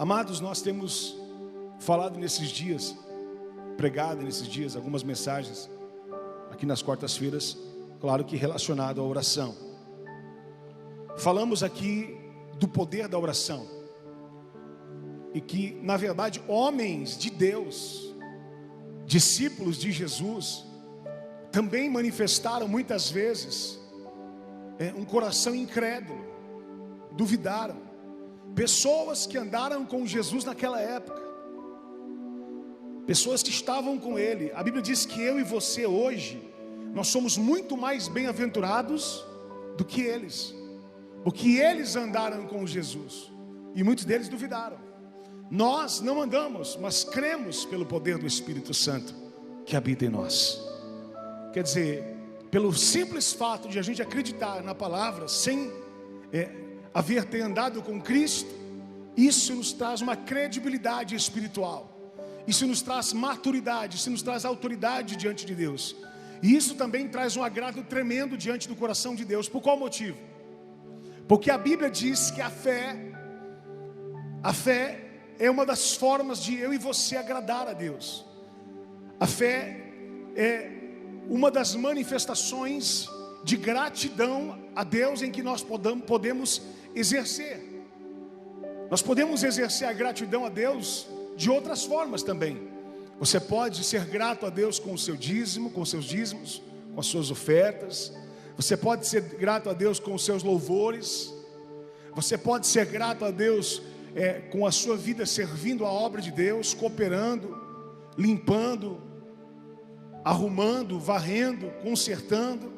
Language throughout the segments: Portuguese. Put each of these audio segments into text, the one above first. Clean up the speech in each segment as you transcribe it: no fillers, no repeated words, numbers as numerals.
Amados, nós temos falado nesses dias, pregado nesses dias, algumas mensagens aqui nas quartas-feiras, claro que relacionado à oração. Falamos aqui do poder da oração, e que, na verdade, homens de Deus, discípulos de Jesus, também manifestaram muitas vezes um coração incrédulo, duvidaram. Pessoas que andaram com Jesus naquela época, pessoas que estavam com Ele. A Bíblia diz que eu e você hoje, nós somos muito mais bem-aventurados do que eles, porque eles andaram com Jesus, e muitos deles duvidaram. Nós não andamos, mas cremos pelo poder do Espírito Santo que habita em nós. Quer dizer, pelo simples fato de a gente acreditar na palavra, sem haver ter andado com Cristo, isso nos traz uma credibilidade espiritual, isso nos traz maturidade, isso nos traz autoridade diante de Deus, e isso também traz um agrado tremendo diante do coração de Deus. Por qual motivo? Porque a Bíblia diz que a fé é uma das formas de eu e você agradar a Deus. A fé é uma das manifestações de gratidão a Deus em que nós podemos exercer. Nós podemos exercer a gratidão a Deus de outras formas também. Você pode ser grato a Deus com o seu dízimo, com os seus dízimos, com as suas ofertas. Você pode ser grato a Deus com os seus louvores. Você pode ser grato a Deus com a sua vida servindo a obra de Deus, cooperando, limpando, arrumando, varrendo, consertando.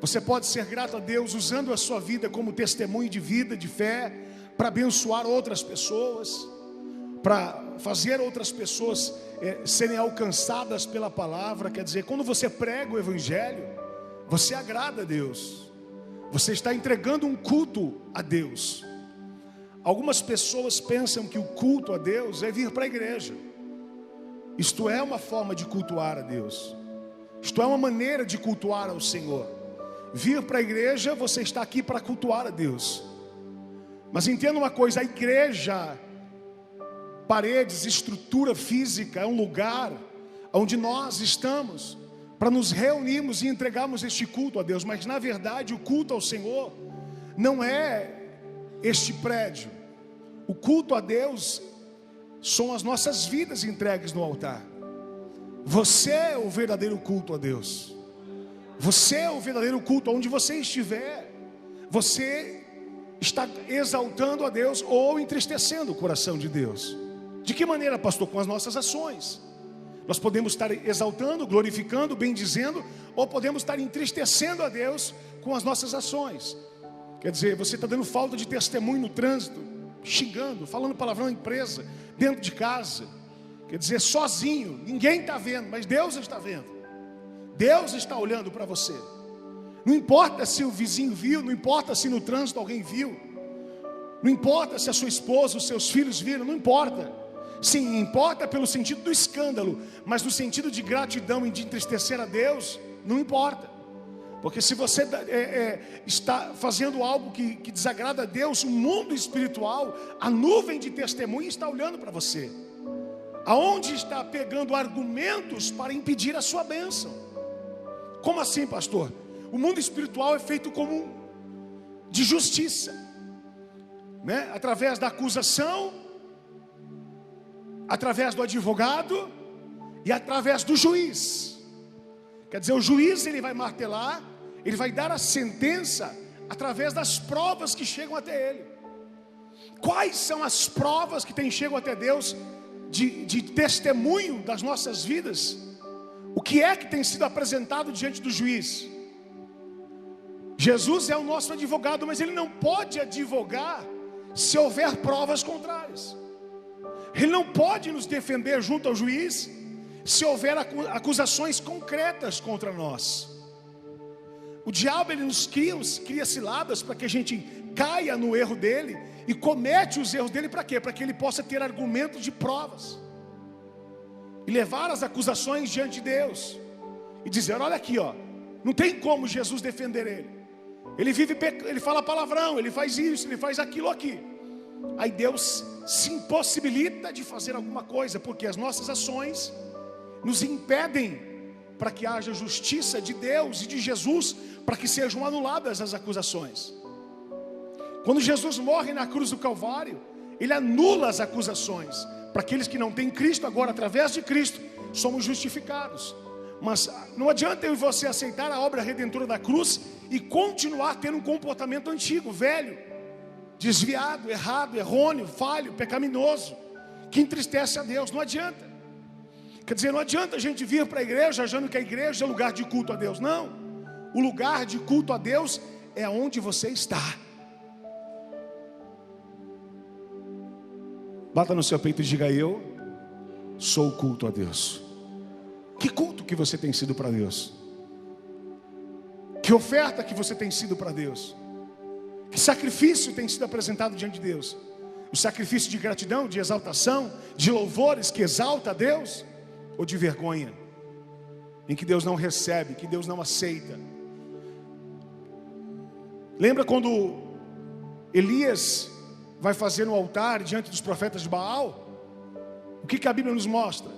Você pode ser grato a Deus usando a sua vida como testemunho de vida, de fé, para abençoar outras pessoas, para fazer outras pessoas serem alcançadas pela palavra. Quer dizer, quando você prega o Evangelho, você agrada a Deus, você está entregando um culto a Deus. Algumas pessoas pensam que o culto a Deus é vir para a igreja. Isto é uma forma de cultuar a Deus, isto é uma maneira de cultuar ao Senhor. Vir para a igreja, você está aqui para cultuar a Deus. Mas entenda uma coisa, a igreja, paredes, estrutura física, é um lugar onde nós estamos para nos reunirmos e entregarmos este culto a Deus. Mas na verdade o culto ao Senhor não é este prédio. O culto a Deus são as nossas vidas entregues no altar. Você é o verdadeiro culto a Deus. Você é o verdadeiro culto. Onde você estiver, você está exaltando a Deus ou entristecendo o coração de Deus. De que maneira, pastor? Com as nossas ações. Nós podemos estar exaltando, glorificando, bendizendo, ou podemos estar entristecendo a Deus com as nossas ações. Quer dizer, você está dando falta de testemunho no trânsito, xingando, falando palavrão em empresa, dentro de casa. Quer dizer, sozinho, ninguém está vendo, mas Deus está vendo. Deus está olhando para você. Não importa se o vizinho viu, não importa se no trânsito alguém viu, não importa se a sua esposa, os seus filhos viram, não importa. Sim, importa pelo sentido do escândalo, mas no sentido de gratidão e de entristecer a Deus, não importa. Porque se você está fazendo algo que desagrada a Deus, o mundo espiritual, a nuvem de testemunho está olhando para você. Aonde está pegando argumentos para impedir a sua bênção? Como assim, pastor? O mundo espiritual é feito como de justiça, né? Através da acusação, através do advogado e através do juiz. Quer dizer, o juiz ele vai martelar, ele vai dar a sentença através das provas que chegam até ele. Quais são as provas que chegam até Deus de testemunho das nossas vidas? O que é que tem sido apresentado diante do juiz? Jesus é o nosso advogado, mas ele não pode advogar se houver provas contrárias. Ele não pode nos defender junto ao juiz se houver acusações concretas contra nós. O diabo ele nos cria ciladas para que a gente caia no erro dele e comete os erros dele para quê? Para que ele possa ter argumentos de provas e levar as acusações diante de Deus e dizer: olha aqui, ó, não tem como Jesus defender ele. Ele fala palavrão, ele faz isso, ele faz aquilo aqui. Aí Deus se impossibilita de fazer alguma coisa, porque as nossas ações nos impedem para que haja justiça de Deus e de Jesus, para que sejam anuladas as acusações. Quando Jesus morre na cruz do Calvário, Ele anula as acusações. Para aqueles que não têm Cristo, agora através de Cristo, somos justificados. Mas não adianta eu e você aceitar a obra redentora da cruz e continuar tendo um comportamento antigo, velho, desviado, errado, errôneo, falho, pecaminoso, que entristece a Deus. Não adianta. Quer dizer, não adianta a gente vir para a igreja achando que a igreja é lugar de culto a Deus. Não. O lugar de culto a Deus é onde você está. Bata no seu peito e diga: eu sou o culto a Deus. Que culto que você tem sido para Deus? Que oferta que você tem sido para Deus? Que sacrifício tem sido apresentado diante de Deus? O sacrifício de gratidão, de exaltação, de louvores que exalta a Deus? Ou de vergonha, em que Deus não recebe, que Deus não aceita? Lembra quando Elias vai fazer no altar diante dos profetas de Baal? O que a Bíblia nos mostra?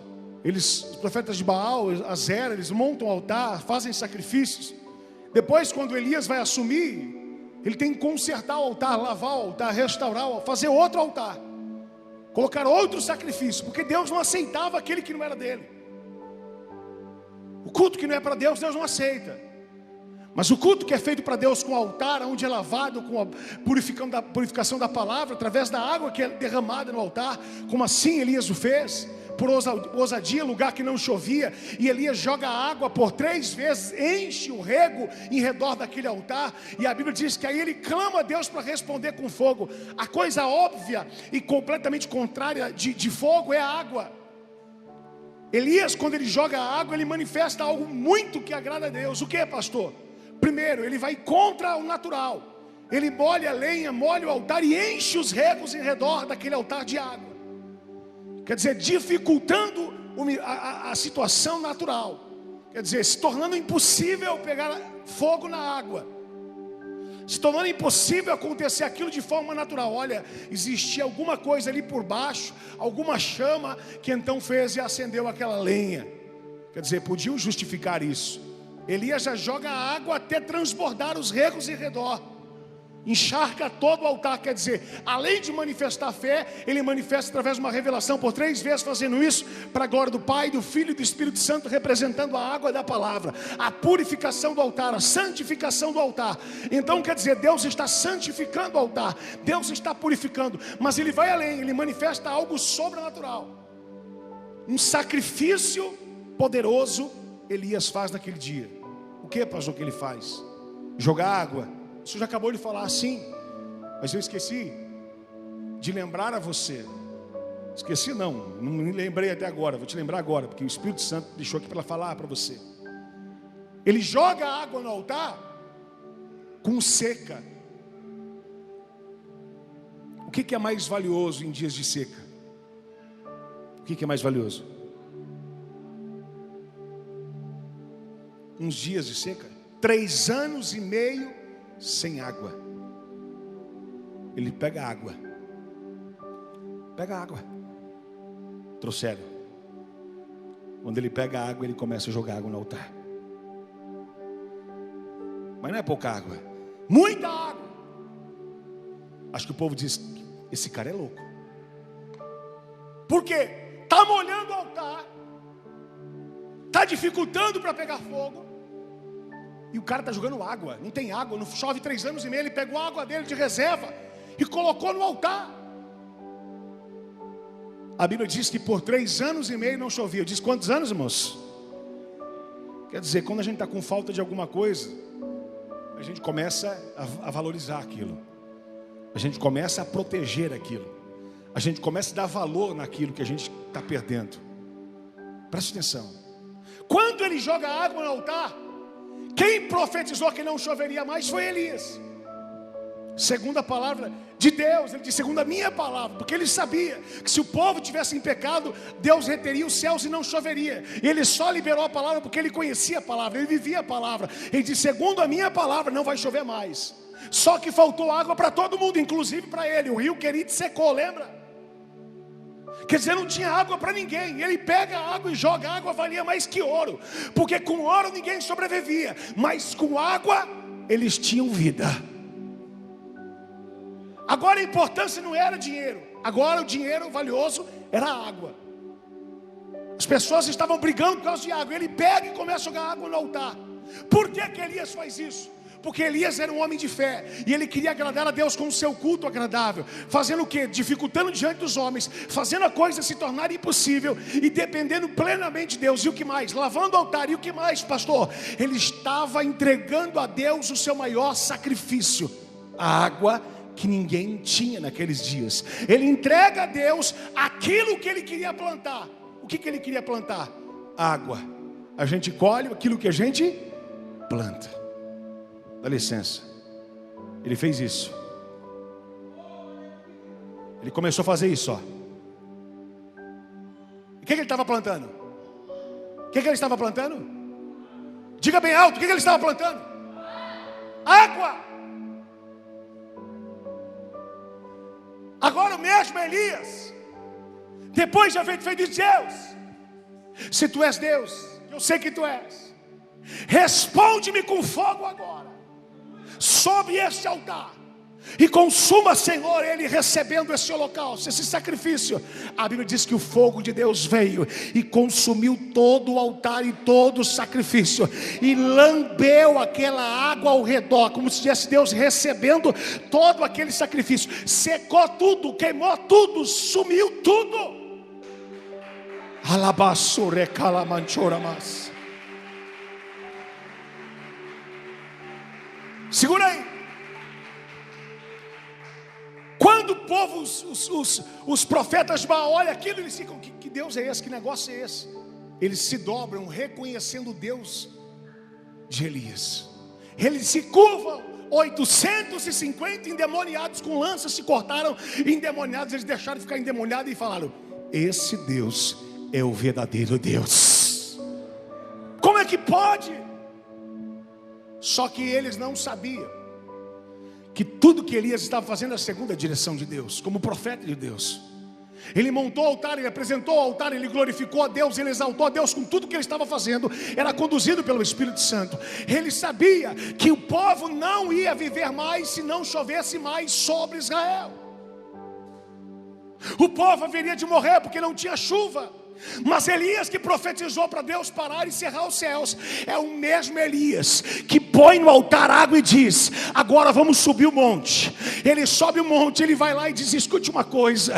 Os profetas de Baal, Azera, eles montam o altar, fazem sacrifícios. Depois, quando Elias vai assumir, ele tem que consertar o altar, lavar o altar, restaurar, fazer outro altar, colocar outro sacrifício, porque Deus não aceitava aquele que não era dele. O culto que não é para Deus, Deus não aceita. Mas o culto que é feito para Deus com o altar, onde é lavado com a purificação da palavra, através da água que é derramada no altar, como assim Elias o fez, por ousadia, lugar que não chovia, e Elias joga a água por 3 vezes, enche o rego em redor daquele altar, e a Bíblia diz que aí ele clama a Deus para responder com fogo. A coisa óbvia e completamente contrária de fogo é a água. Elias, quando ele joga a água, ele manifesta algo muito que agrada a Deus. O que é, pastor? Primeiro, ele vai contra o natural. Ele molha a lenha, molha o altar e enche os regos em redor daquele altar de água. Quer dizer, dificultando a situação natural. Quer dizer, se tornando impossível pegar fogo na água, se tornando impossível acontecer aquilo de forma natural. Olha, existia alguma coisa ali por baixo, alguma chama que então fez e acendeu aquela lenha. Quer dizer, podiam justificar isso. Elias já joga a água até transbordar os regos em redor, encharca todo o altar. Quer dizer, além de manifestar fé, ele manifesta através de uma revelação por 3 vezes, fazendo isso para a glória do Pai, do Filho e do Espírito Santo, representando a água da palavra, a purificação do altar, a santificação do altar. Então quer dizer, Deus está santificando o altar, Deus está purificando, mas ele vai além, ele manifesta algo sobrenatural. Um sacrifício poderoso Elias faz naquele dia. O que, pastor, que ele faz? Jogar água. O senhor já acabou de falar assim, mas eu esqueci de lembrar a você. Esqueci não me lembrei até agora. Vou te lembrar agora, porque o Espírito Santo deixou aqui para falar para você. Ele joga a água no altar com seca. O que é mais valioso em dias de seca? O que é mais valioso? Uns dias de seca, 3 anos e meio sem água. Ele pega água. Trouxeram. Quando ele pega a água, ele começa a jogar água no altar. Mas não é pouca água, muita água. Acho que o povo diz: esse cara é louco. Por quê? Está molhando o altar, está dificultando para pegar fogo, e o cara está jogando água. Não tem água, não chove 3 anos e meio. Ele pegou a água dele de reserva e colocou no altar. A Bíblia diz que por 3 anos e meio não chovia. Diz quantos anos, irmãos? Quer dizer, quando a gente está com falta de alguma coisa, a gente começa a valorizar aquilo, a gente começa a proteger aquilo, a gente começa a dar valor naquilo que a gente está perdendo. Preste atenção. Quando ele joga água no altar, quem profetizou que não choveria mais foi Elias. Segundo a palavra de Deus, ele disse: segundo a minha palavra, porque ele sabia que se o povo tivesse em pecado, Deus reteria os céus e não choveria. E ele só liberou a palavra porque ele conhecia a palavra, ele vivia a palavra. Ele disse: segundo a minha palavra, não vai chover mais. Só que faltou água para todo mundo, inclusive para ele. O rio Querite secou, lembra? Quer dizer, não tinha água para ninguém. Ele pega a água e joga. A água valia mais que ouro, porque com ouro ninguém sobrevivia, mas com água eles tinham vida. Agora a importância não era dinheiro. Agora o dinheiro valioso era a água. As pessoas estavam brigando por causa de água. Ele pega e começa a jogar água no altar. Por que Elias faz isso? Porque Elias era um homem de fé, e ele queria agradar a Deus com o seu culto agradável. Fazendo o quê? Dificultando diante dos homens, fazendo a coisa se tornar impossível, e dependendo plenamente de Deus. E o que mais? Lavando o altar. E o que mais, pastor? Ele estava entregando a Deus o seu maior sacrifício, a água que ninguém tinha naqueles dias. Ele entrega a Deus aquilo que ele queria plantar. O que ele queria plantar? Água. A gente colhe aquilo que a gente planta. Dá licença. Ele fez isso. Ele começou a fazer isso, ó. O que ele estava plantando? O que ele estava plantando? Diga bem alto, o que ele estava plantando? Água. Agora o mesmo Elias, depois de haver feito isso, Deus, se tu és Deus, eu sei que tu és, responde-me com fogo agora sobre este altar, e consuma, Senhor, ele recebendo esse holocausto, esse sacrifício. A Bíblia diz que o fogo de Deus veio e consumiu todo o altar e todo o sacrifício, e lambeu aquela água ao redor, como se tivesse Deus recebendo todo aquele sacrifício. Secou tudo, queimou tudo, sumiu tudo. Alabassure calamanchoramas. Segura aí. Quando o povo, os profetas de Baal olham aquilo, eles ficam: que Deus é esse? Que negócio é esse? Eles se dobram reconhecendo o Deus de Elias. Eles se curvam. 850 endemoniados com lanças se cortaram. Endemoniados, eles deixaram de ficar endemoniados e falaram: esse Deus é o verdadeiro Deus. Como é que pode? Só que eles não sabiam que tudo que Elias estava fazendo era segundo a direção de Deus, como profeta de Deus. Ele montou o altar, ele apresentou o altar, ele glorificou a Deus, ele exaltou a Deus com tudo que ele estava fazendo. Era conduzido pelo Espírito Santo. Ele sabia que o povo não ia viver mais se não chovesse mais sobre Israel. O povo haveria de morrer porque não tinha chuva. Mas Elias, que profetizou para Deus parar e cerrar os céus, é o mesmo Elias que põe no altar água e diz: agora vamos subir o monte. Ele sobe o monte, ele vai lá e diz: escute uma coisa,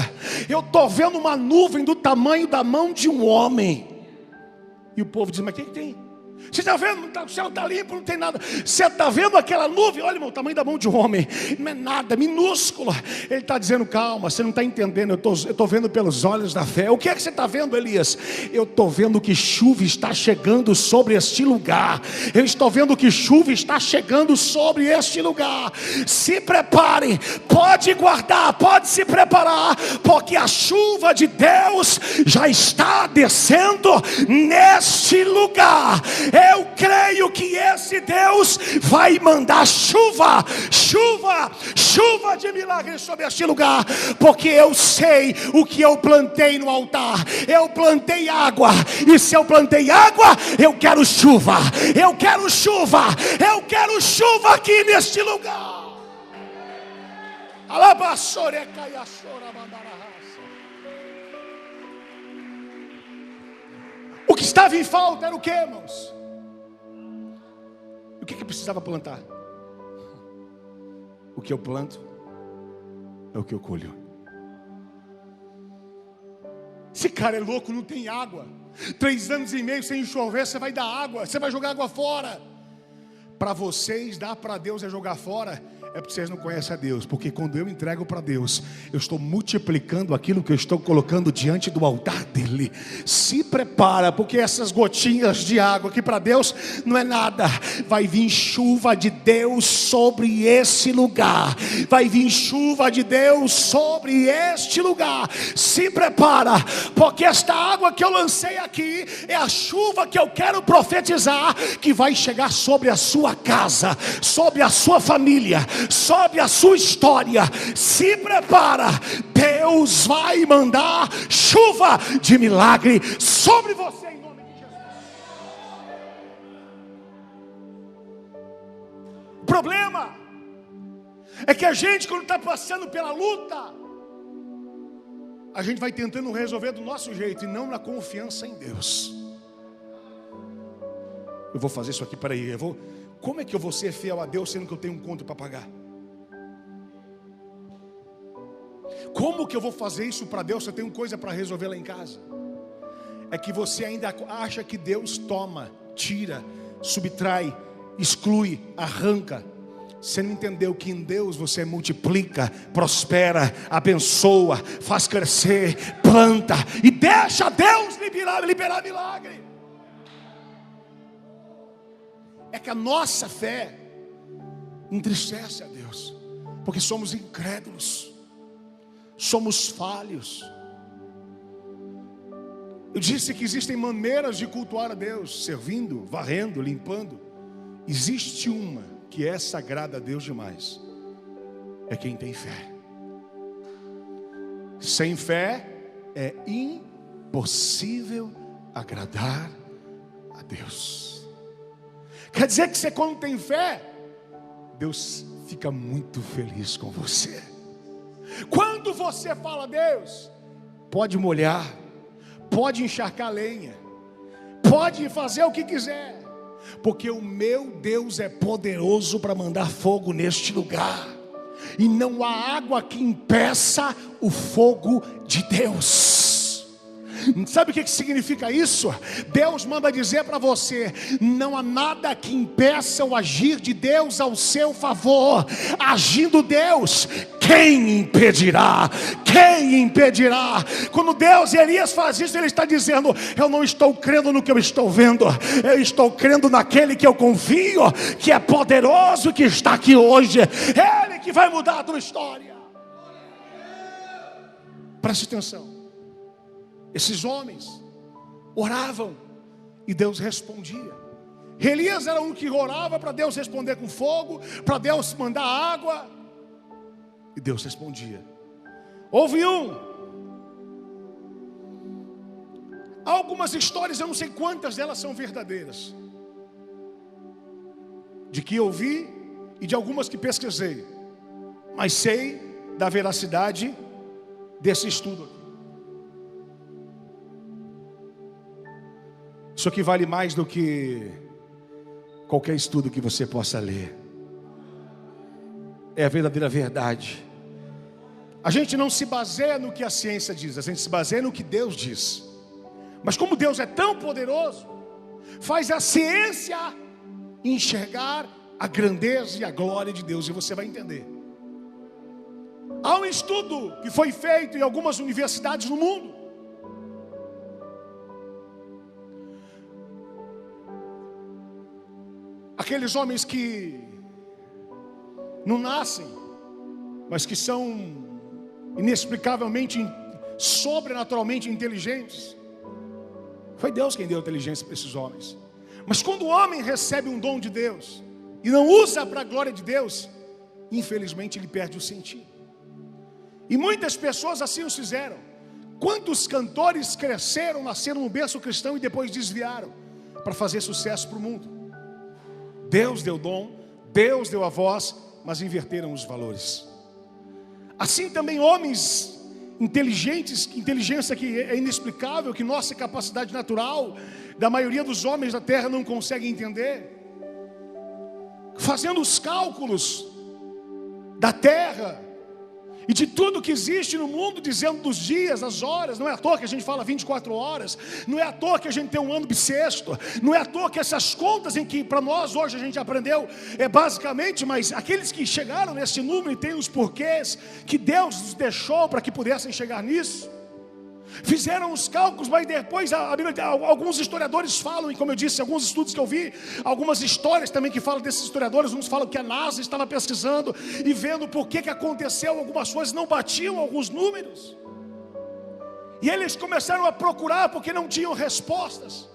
eu estou vendo uma nuvem do tamanho da mão de um homem. E o povo diz: mas o que tem? Você está vendo? O céu está limpo, não tem nada. Você está vendo aquela nuvem? Olha, irmão, o tamanho da mão de um homem. Não é nada, minúscula. Ele está dizendo: calma, você não está entendendo. Eu estou vendo pelos olhos da fé. O que é que você está vendo, Elias? Eu estou vendo que chuva está chegando sobre este lugar. Eu estou vendo que chuva está chegando sobre este lugar. Se preparem, pode guardar, pode se preparar, porque a chuva de Deus já está descendo neste lugar. Eu creio que esse Deus vai mandar chuva de milagres sobre este lugar, porque eu sei o que eu plantei no altar. Eu plantei água, e se eu plantei água, eu quero chuva. Eu quero chuva. Eu quero chuva aqui neste lugar. O que estava em falta era o que, irmãos? O que precisava plantar? O que eu planto é o que eu colho. Esse cara é louco, não tem água. 3 anos e meio sem chover, você vai dar água, você vai jogar água fora. Para vocês, dar para Deus é jogar fora. É porque vocês não conhecem a Deus. Porque quando eu entrego para Deus, eu estou multiplicando aquilo que eu estou colocando diante do altar dele. Se prepara, porque essas gotinhas de água aqui para Deus não é nada. Vai vir chuva de Deus sobre esse lugar. Vai vir chuva de Deus sobre este lugar. Se prepara, porque esta água que eu lancei aqui é a chuva que eu quero profetizar, que vai chegar sobre a sua casa, sobre a sua família, sobre a sua história. Se prepara, Deus vai mandar chuva de milagre sobre você em nome de Jesus. O problema é que a gente, quando está passando pela luta, a gente vai tentando resolver do nosso jeito e não na confiança em Deus. Eu vou fazer isso aqui, peraí, como é que eu vou ser fiel a Deus sendo que eu tenho um conto para pagar? Como que eu vou fazer isso para Deus se eu tenho coisa para resolver lá em casa? É que você ainda acha que Deus toma, tira, subtrai, exclui, arranca. Você não entendeu que em Deus você multiplica, prospera, abençoa, faz crescer, planta e deixa Deus liberar milagre. É que a nossa fé entristece a Deus, porque somos incrédulos, somos falhos. Eu disse que existem maneiras de cultuar a Deus: servindo, varrendo, limpando. Existe uma que é sagrada a Deus demais: é quem tem fé. Sem fé é impossível agradar a Deus. Quer dizer que você, quando tem fé, Deus fica muito feliz com você. Quando você fala a Deus, pode molhar, pode encharcar lenha, pode fazer o que quiser, porque o meu Deus é poderoso para mandar fogo neste lugar, e não há água que impeça o fogo de Deus. Sabe o que significa isso? Deus manda dizer para você: não há nada que impeça o agir de Deus ao seu favor. Agindo Deus, quem impedirá? Quem impedirá? Quando Deus e Elias faz isso, ele está dizendo: eu não estou crendo no que eu estou vendo, eu estou crendo naquele que eu confio, que é poderoso, que está aqui hoje. Ele que vai mudar a tua história. Preste atenção. Esses homens oravam e Deus respondia. Elias era um que orava para Deus responder com fogo, para Deus mandar água, e Deus respondia. Houve algumas histórias, eu não sei quantas delas são verdadeiras, de que eu vi e de algumas que pesquisei, mas sei da veracidade desse estudo aqui. Isso aqui vale mais do que qualquer estudo que você possa ler. É a verdadeira verdade. A gente não se baseia no que a ciência diz, a gente se baseia no que Deus diz. Mas como Deus é tão poderoso, faz a ciência enxergar a grandeza e a glória de Deus, e você vai entender. Há um estudo que foi feito em algumas universidades no mundo. Aqueles homens que não nascem, mas que são inexplicavelmente, sobrenaturalmente inteligentes. Foi Deus quem deu inteligência para esses homens. Mas quando o homem recebe um dom de Deus e não usa para a glória de Deus, infelizmente ele perde o sentido. E muitas pessoas assim os fizeram. Quantos cantores cresceram, nasceram no berço cristão e depois desviaram para fazer sucesso para o mundo? Deus deu dom, Deus deu a voz, mas inverteram os valores. Assim também homens inteligentes, inteligência que é inexplicável, que nossa capacidade natural, da maioria dos homens da terra não consegue entender, fazendo os cálculos da terra e de tudo que existe no mundo, dizendo dos dias, das horas. Não é à toa que a gente fala 24 horas, não é à toa que a gente tem um ano bissexto, não é à toa que essas contas em que para nós hoje a gente aprendeu basicamente, mas aqueles que chegaram nesse número e têm os porquês que Deus nos deixou para que pudessem chegar nisso, fizeram os cálculos, mas depois alguns historiadores falam, e como eu disse, alguns estudos que eu vi, algumas histórias também que falam desses historiadores, uns falam que a NASA estava pesquisando e vendo por que aconteceu, algumas coisas não batiam alguns números, e eles começaram a procurar porque não tinham respostas.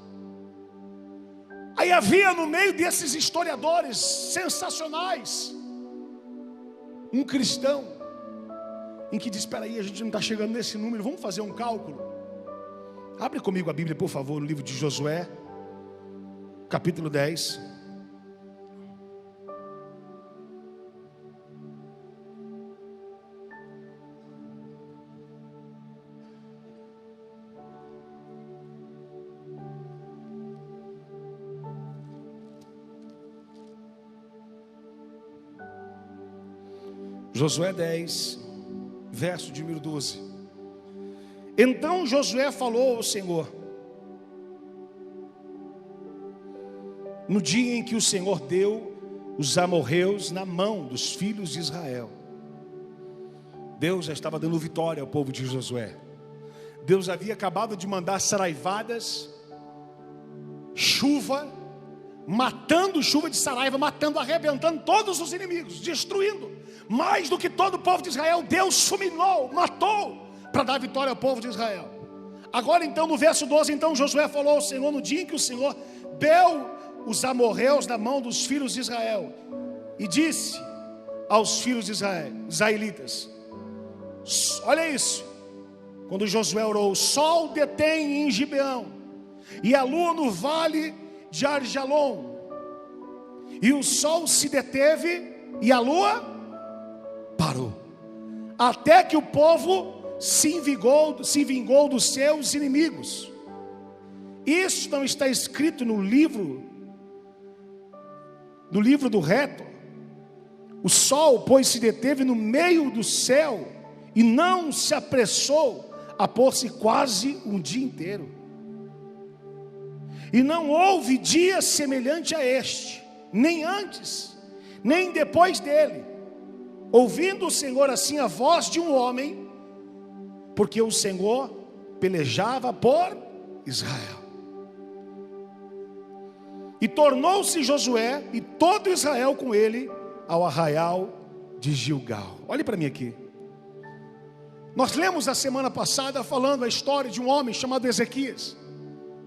Aí havia no meio desses historiadores sensacionais um cristão em que diz, espera aí, a gente não está chegando nesse número, vamos fazer um cálculo. Abre comigo a Bíblia, por favor, no livro de Josué, capítulo 10. Josué 10, verso de número 12. Então Josué falou ao Senhor, no dia em que o Senhor deu os amorreus na mão dos filhos de Israel. Deus já estava dando vitória ao povo de Josué. Deus havia acabado de mandar saraivadas, chuva, matando chuva de saraiva, matando, arrebentando todos os inimigos, destruindo. Mais do que todo o povo de Israel, Deus fulminou, matou, para dar vitória ao povo de Israel. Agora então no verso 12, então Josué falou ao Senhor, no dia em que o Senhor deu os amorreus na mão dos filhos de Israel, e disse aos filhos de Israel, israelitas, olha isso, quando Josué orou, o sol detém em Gibeão, e a lua no vale de Arjalon, e o sol se deteve, e a lua parou, até que o povo se vingou dos seus inimigos. Isso não está escrito no livro do reto. O sol, pois, se deteve no meio do céu e não se apressou a pôr-se quase um dia inteiro. E não houve dia semelhante a este, nem antes, nem depois dele. Ouvindo o Senhor assim a voz de um homem, porque o Senhor pelejava por Israel. E tornou-se Josué e todo Israel com ele ao arraial de Gilgal. Olhe para mim aqui. Nós lemos a semana passada falando a história de um homem chamado Ezequias,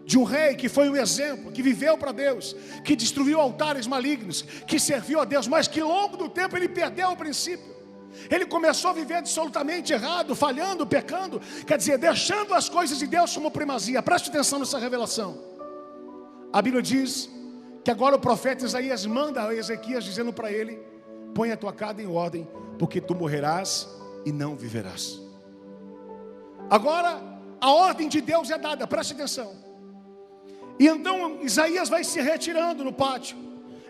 de um rei que foi um exemplo, que viveu para Deus, que destruiu altares malignos, que serviu a Deus, mas que ao longo do tempo ele perdeu o princípio. Ele começou a viver absolutamente errado, falhando, pecando, quer dizer, deixando as coisas de Deus como primazia. Preste atenção nessa revelação. A Bíblia diz que agora o profeta Isaías manda a Ezequias dizendo para ele, põe a tua casa em ordem, porque tu morrerás e não viverás. Agora a ordem de Deus é dada, preste atenção. E então Isaías vai se retirando no pátio.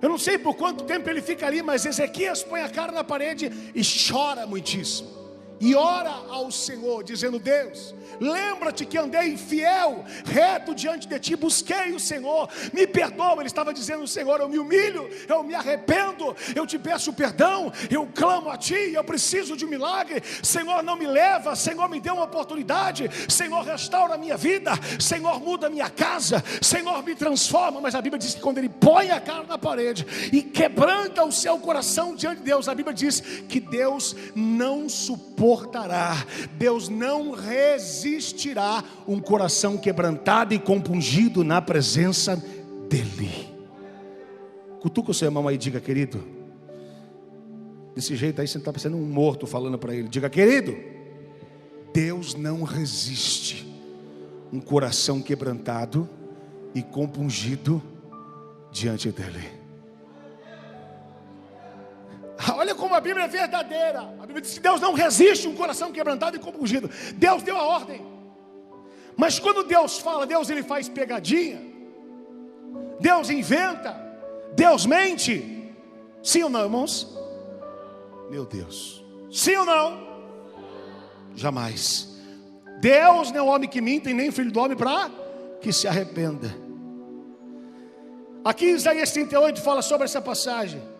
Eu não sei por quanto tempo ele fica ali, mas Ezequias põe a cara na parede e chora muitíssimo. E ora ao Senhor, dizendo, Deus, lembra-te que andei fiel, reto diante de ti, busquei o Senhor, me perdoa. Ele estava dizendo, Senhor, eu me humilho, eu me arrependo, eu te peço perdão, eu clamo a ti, eu preciso de um milagre. Senhor, não me leva, Senhor, me dê uma oportunidade, Senhor, restaura a minha vida, Senhor, muda a minha casa, Senhor, me transforma. Mas a Bíblia diz que quando ele põe a cara na parede e quebranta o seu coração diante de Deus, a Bíblia diz que Deus não suportará, Deus não resistirá um coração quebrantado e compungido na presença dele. Cutuca o seu irmão aí, diga, querido. Desse jeito aí você está parecendo um morto falando para ele. Diga, querido, Deus não resiste um coração quebrantado e compungido diante dele. Olha como a Bíblia é verdadeira. A Bíblia diz que Deus não resiste um coração quebrantado e compungido. Deus deu a ordem. Mas quando Deus fala, Deus ele faz pegadinha, Deus inventa, Deus mente. Sim ou não, irmãos? Meu Deus. Sim ou não? Jamais. Deus não é homem que minta e nem filho do homem para que se arrependa. Aqui Isaías 38 fala sobre essa passagem.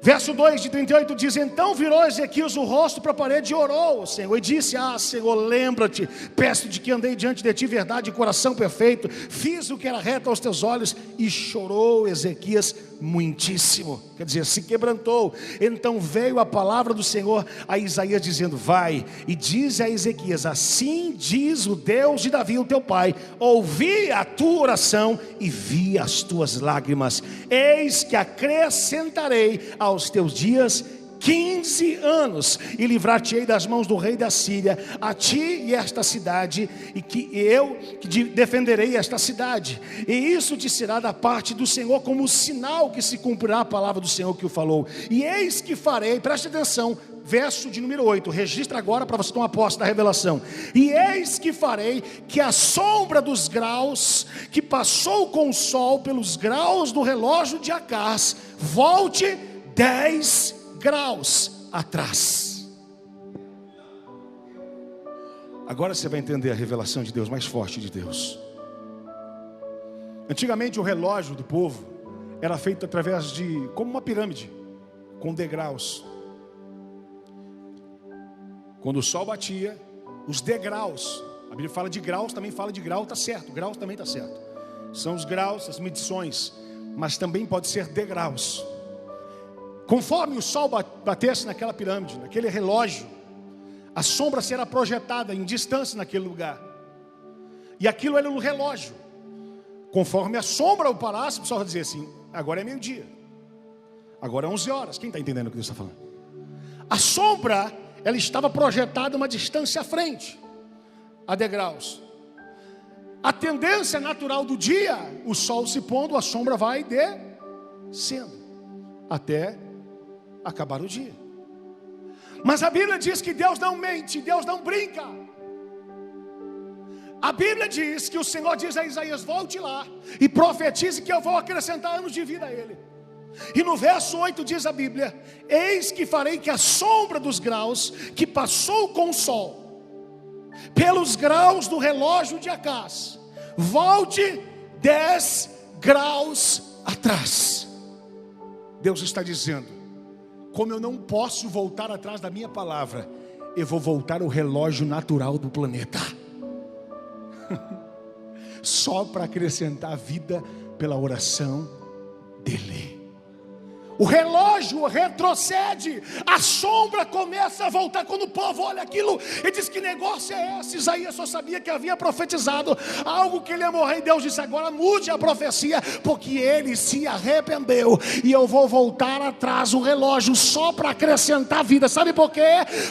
Verso 2 de 38 diz, então virou Ezequias o rosto para a parede e orou ao Senhor, e disse, Senhor, lembra-te, peço-te que andei diante de ti, verdade e coração perfeito, fiz o que era reto aos teus olhos, e chorou Ezequias muitíssimo, quer dizer, se quebrantou. Então veio a palavra do Senhor a Isaías dizendo, vai e diz a Ezequias, assim diz o Deus de Davi, o teu pai, ouvi a tua oração e vi as tuas lágrimas, eis que acrescentarei aos teus dias 15 anos, e livrar-te-ei das mãos do rei da Síria, a ti e esta cidade, e que eu defenderei esta cidade. E isso te será da parte do Senhor como sinal que se cumprirá a palavra do Senhor que o falou. E eis que farei, preste atenção, verso de número 8, registra agora para você tomar posse da revelação. E eis que farei que a sombra dos graus que passou com o sol pelos graus do relógio de Acás volte 10 graus atrás. Agora você vai entender a revelação de Deus mais forte de Deus. Antigamente o relógio do povo era feito através de, como uma pirâmide, com degraus. Quando o sol batia, os degraus, a Bíblia fala de graus, também fala de grau, está certo, graus também está certo. São os graus, as medições, mas também pode ser degraus. Conforme o sol batesse naquela pirâmide, naquele relógio, a sombra será projetada em distância naquele lugar. E aquilo era no relógio. Conforme a sombra o parasse, o pessoal vai dizer assim, agora é meio-dia, agora é 11 horas. Quem está entendendo o que Deus está falando? A sombra, ela estava projetada uma distância à frente, a degraus. A tendência natural do dia, o sol se pondo, a sombra vai descendo, até acabar o dia. Mas a Bíblia diz que Deus não mente, Deus não brinca. A Bíblia diz que o Senhor diz a Isaías, volte lá e profetize que eu vou acrescentar anos de vida a ele. E no verso 8 diz a Bíblia, eis que farei que a sombra dos graus que passou com o sol pelos graus do relógio de Acás volte 10 graus atrás. Deus está dizendo, como eu não posso voltar atrás da minha palavra, eu vou voltar ao relógio natural do planeta. Só para acrescentar vida pela oração dele. O relógio retrocede, a sombra começa a voltar. Quando o povo olha aquilo e diz, que negócio é esse? Isaías só sabia que havia profetizado algo, que ele ia morrer, e Deus disse, agora mude a profecia, porque ele se arrependeu, e eu vou voltar atrás o relógio só para acrescentar vida. Sabe por quê?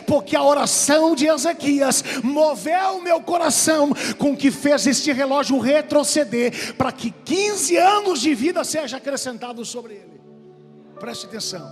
Porque a oração de Ezequias moveu o meu coração, com que fez este relógio retroceder, para que 15 anos de vida seja acrescentado sobre ele. Preste atenção.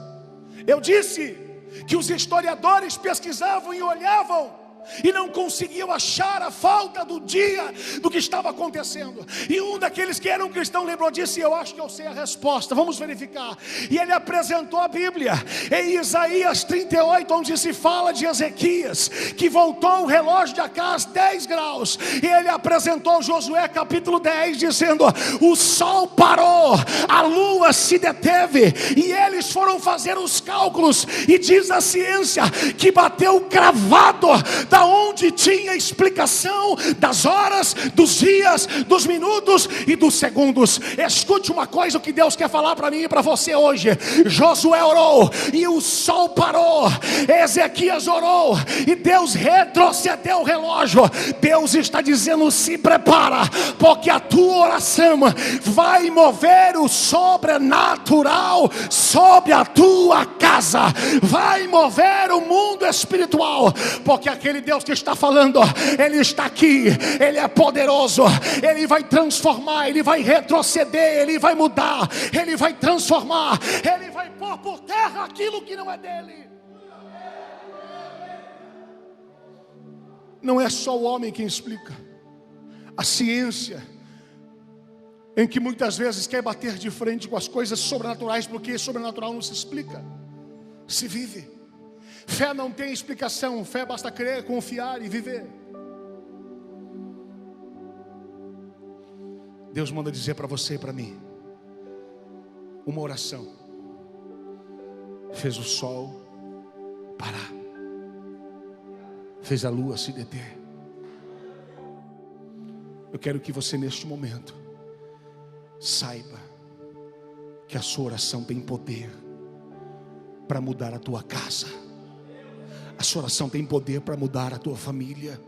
Eu disse que os historiadores pesquisavam e olhavam e não conseguiam achar a falta do dia do que estava acontecendo. E um daqueles que era um cristão lembrou disso, e eu acho que eu sei a resposta, vamos verificar. E ele apresentou a Bíblia em Isaías 38, onde se fala de Ezequias, que voltou o relógio de Acás 10 graus. E ele apresentou Josué capítulo 10, dizendo, o sol parou, a lua se deteve, e eles foram fazer os cálculos, e diz a ciência que bateu cravado da onde tinha explicação das horas, dos dias, dos minutos e dos segundos. Escute uma coisa, o que Deus quer falar para mim e para você hoje. Josué orou e o sol parou, Ezequias orou e Deus retrocedeu o relógio. Deus está dizendo, se prepara, porque a tua oração vai mover o sobrenatural sobre a tua casa, vai mover o mundo espiritual, porque aquele Deus que está falando, ele está aqui, ele é poderoso, ele vai transformar, ele vai retroceder, ele vai mudar, ele vai transformar, ele vai pôr por terra aquilo que não é dele. Não é só o homem quem explica, a ciência, em que muitas vezes quer bater de frente com as coisas sobrenaturais, porque sobrenatural não se explica, se vive. Fé não tem explicação, fé basta crer, confiar e viver. Deus manda dizer para você e para mim, uma oração fez o sol parar, fez a lua se deter. Eu quero que você neste momento saiba que a sua oração tem poder para mudar a tua casa. A sua oração tem poder para mudar a tua família.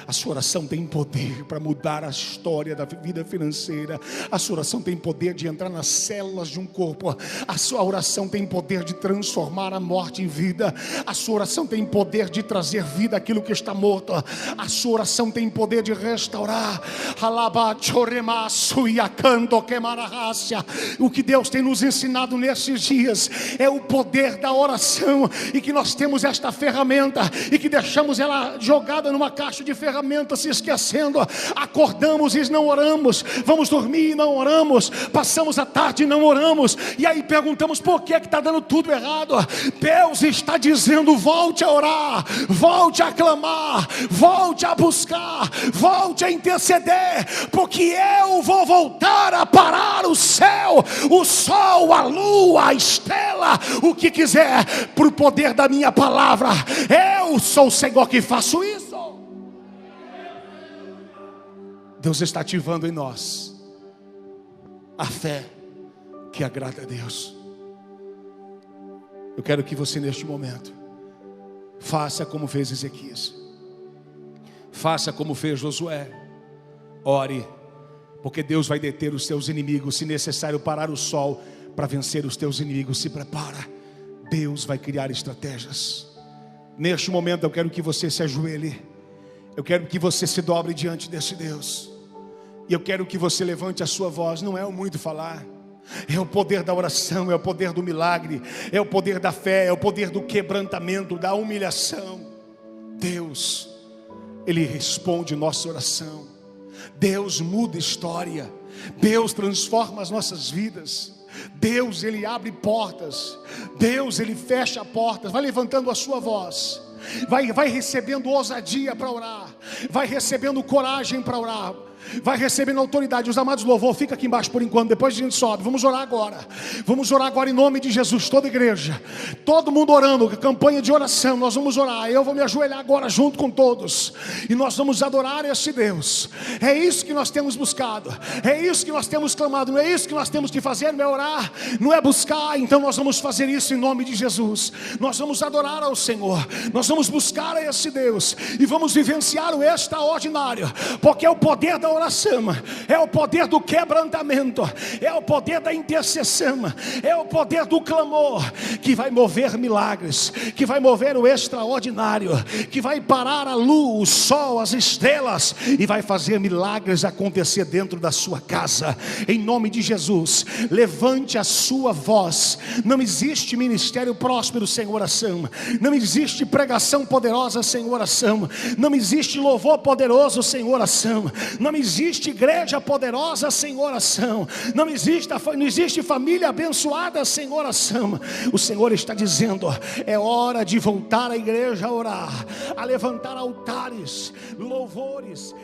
A sua oração tem poder para mudar a história da vida financeira. A sua oração tem poder de entrar nas células de um corpo. A sua oração tem poder de transformar a morte em vida. A sua oração tem poder de trazer vida àquilo que está morto. A sua oração tem poder de restaurar. O que Deus tem nos ensinado nesses dias é o poder da oração, e que nós temos esta ferramenta e que deixamos ela jogada numa caixa de ferramentas, se esquecendo. Acordamos e não oramos, vamos dormir e não oramos, passamos a tarde e não oramos, e aí perguntamos por que está dando tudo errado. Deus está dizendo: volte a orar, volte a clamar, volte a buscar, volte a interceder, porque eu vou voltar a parar o céu, o sol, a lua, a estrela, o que quiser, por poder da minha palavra. Eu sou o Senhor que faço isso. Deus está ativando em nós a fé que agrada a Deus. Eu quero que você, neste momento, faça como fez Ezequias, faça como fez Josué. Ore, porque Deus vai deter os teus inimigos. Se necessário parar o sol para vencer os teus inimigos, se prepara. Deus vai criar estratégias. Neste momento eu quero que você se ajoelhe, eu quero que você se dobre diante desse Deus, e eu quero que você levante a sua voz. Não é o muito falar, é o poder da oração, é o poder do milagre, é o poder da fé, é o poder do quebrantamento, da humilhação. Deus, Ele responde nossa oração. Deus muda história. Deus transforma as nossas vidas. Deus, Ele abre portas. Deus, Ele fecha portas. Vai levantando a sua voz, vai recebendo ousadia para orar, vai recebendo coragem para orar, vai recebendo autoridade. Os amados louvor, fica aqui embaixo por enquanto, depois a gente sobe. Vamos orar agora, vamos orar agora em nome de Jesus. Toda a igreja, todo mundo orando, campanha de oração. Nós vamos orar, eu vou me ajoelhar agora junto com todos, e nós vamos adorar esse Deus. É isso que nós temos buscado, é isso que nós temos clamado. Não é isso que nós temos que fazer, não é orar, não é buscar. Então nós vamos fazer isso em nome de Jesus. Nós vamos adorar ao Senhor, nós vamos buscar a esse Deus, e vamos vivenciar o extraordinário, porque é o poder da oração, é o poder do quebrantamento, é o poder da intercessão, é o poder do clamor, que vai mover milagres, que vai mover o extraordinário, que vai parar a luz, o sol, as estrelas, e vai fazer milagres acontecer dentro da sua casa. Em nome de Jesus, levante a sua voz. Não existe ministério próspero sem oração, não existe pregação poderosa sem oração, não existe louvor poderoso sem oração, não existe igreja poderosa sem oração, não existe família abençoada sem oração. O Senhor está dizendo: é hora de voltar à igreja a orar, a levantar altares, louvores.